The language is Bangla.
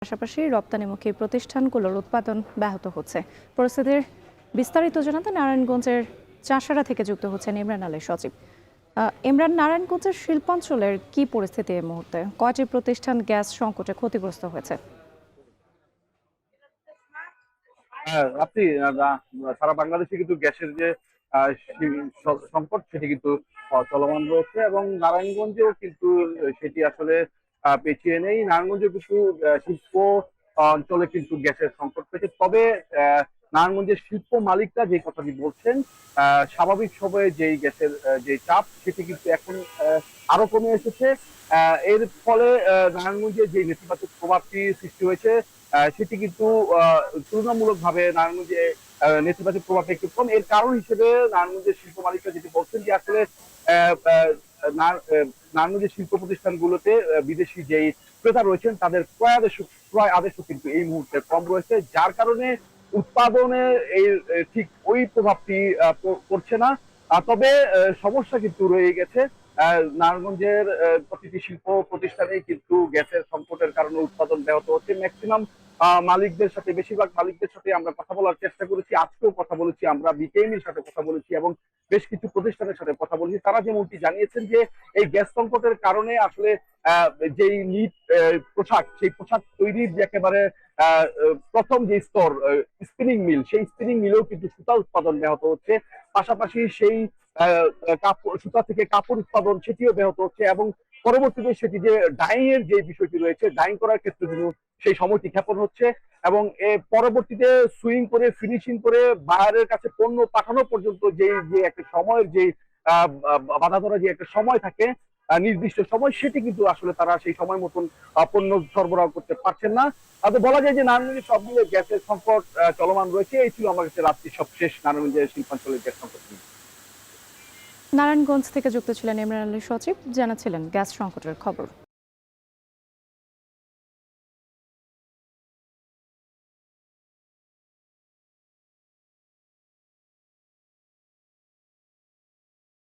পাশাপাশি রপ্তানিমুখী প্রতিষ্ঠানগুলোর উৎপাদন ব্যাহত হচ্ছে। পরিস্থিতির বিস্তারিত জানাতে নারায়ণগঞ্জের চাষাঢ়া থেকে যুক্ত হচ্ছেন ইমরান আলী সজীব। ইমরান, নারায়ণগঞ্জের শিল্পাঞ্চলের কি পরিস্থিতি এই মুহূর্তে? কয়টি প্রতিষ্ঠান গ্যাস সংকটে ক্ষতিগ্রস্ত হয়েছে? হ্যাঁ, আপনি সারা বাংলাদেশে কিন্তু গ্যাসের যে সংকট সেটি কিন্তু চলমান রয়েছে এবং নারায়ণগঞ্জেও কিন্তু সেটি আসলে পেছিয়ে নেই। নারায়ণগঞ্জে কিন্তু শিল্প অঞ্চলে কিন্তু গ্যাসের সংকট রয়েছে। তবে নারায়ণগঞ্জের শিল্প মালিকরা যে কথাটি বলছেন, স্বাভাবিক সময়ে যেই গ্যাসের যে চাপ সেটি কিন্তু এখন আরো কমে এসেছে। এর ফলে নারায়ণগঞ্জে যে নেতিবাচক প্রভাবটি সৃষ্টি হয়েছে সেটি কিন্তু তুলনামূলকভাবে নারায়ণগঞ্জে নেতিবাচক প্রভাবটা একটু কম। এর কারণ হিসেবে নারায়ণগঞ্জের শিল্প মালিকরা যেটি বলছেন যে আসলে আহ, আহ, নারায়ণগঞ্জের শিল্প প্রতিষ্ঠানগুলোতে বিদেশি যেই ক্রেতা রয়েছেন তাদের ক্রয় আদেশও কিন্তু এই মুহূর্তে কম রয়েছে, যার কারণে উৎপাদনে এই ঠিক ওই প্রভাবটি পড়ছে না। তবে সমস্যা কিন্তু রয়ে গেছে। নারায়ণগঞ্জের প্রতিটি শিল্প প্রতিষ্ঠানে কিন্তু গ্যাসের সংকটের কারণে উৎপাদন ব্যাহত হচ্ছে। ম্যাক্সিমাম মালিকদের সাথে, বেশিরভাগ মালিকদের সাথে আমরা কথা বলার চেষ্টা করেছি, আজকেও কথা বলেছি, আমরা বিকেএমইর সাথে কথা বলেছি এবং বেশ কিছু প্রতিষ্ঠানের সাথে কথা বলেছি। তারা যেমনটি জানিয়েছেন যে এই গ্যাস সংকটের কারণে আসলে যেই নিট পোশাক, সেই পোশাক তৈরির যে একেবারে প্রথম যে স্তর স্পিনিং মিল, সেই স্পিনিং মিলেও কিন্তু সুতা উৎপাদন ব্যাহত হচ্ছে। পাশাপাশি সেই কাপড়, সুতা থেকে কাপড় উৎপাদন সেটিও ব্যাহত হচ্ছে এবং পরবর্তীতে সেটি যে ডাইং এর যে বিষয়টি রয়েছে, ডাইং করার ক্ষেত্রে কিন্তু সেই সময়টি ক্ষেপণ হচ্ছে এবং পরবর্তীতে সুইং করে ফিনিশিং করে বায়ারের কাছে পণ্য পাঠানো পর্যন্ত যে একটা সময়ের যে বাধা ধরা যে একটা সময় থাকে, নির্দিষ্ট সময়, সেটি কিন্তু আসলে তারা সেই সময় মতন পণ্য সরবরাহ করতে পারছেন না। তাতে বলা যায় যে নারায়ণগঞ্জে সব মিলে গ্যাসের সংকট চলমান রয়েছে। এই ছিল আমার কাছে রাত্রি সবশেষ নারায়ণগঞ্জের শিল্পাঞ্চলের গ্যাস সংকট নিয়ে। নারায়ণগঞ্জ থেকে যুক্ত ছিলেন ইমরান আলী সজীব, জানাচ্ছিলেন গ্যাস সংকটের খবর।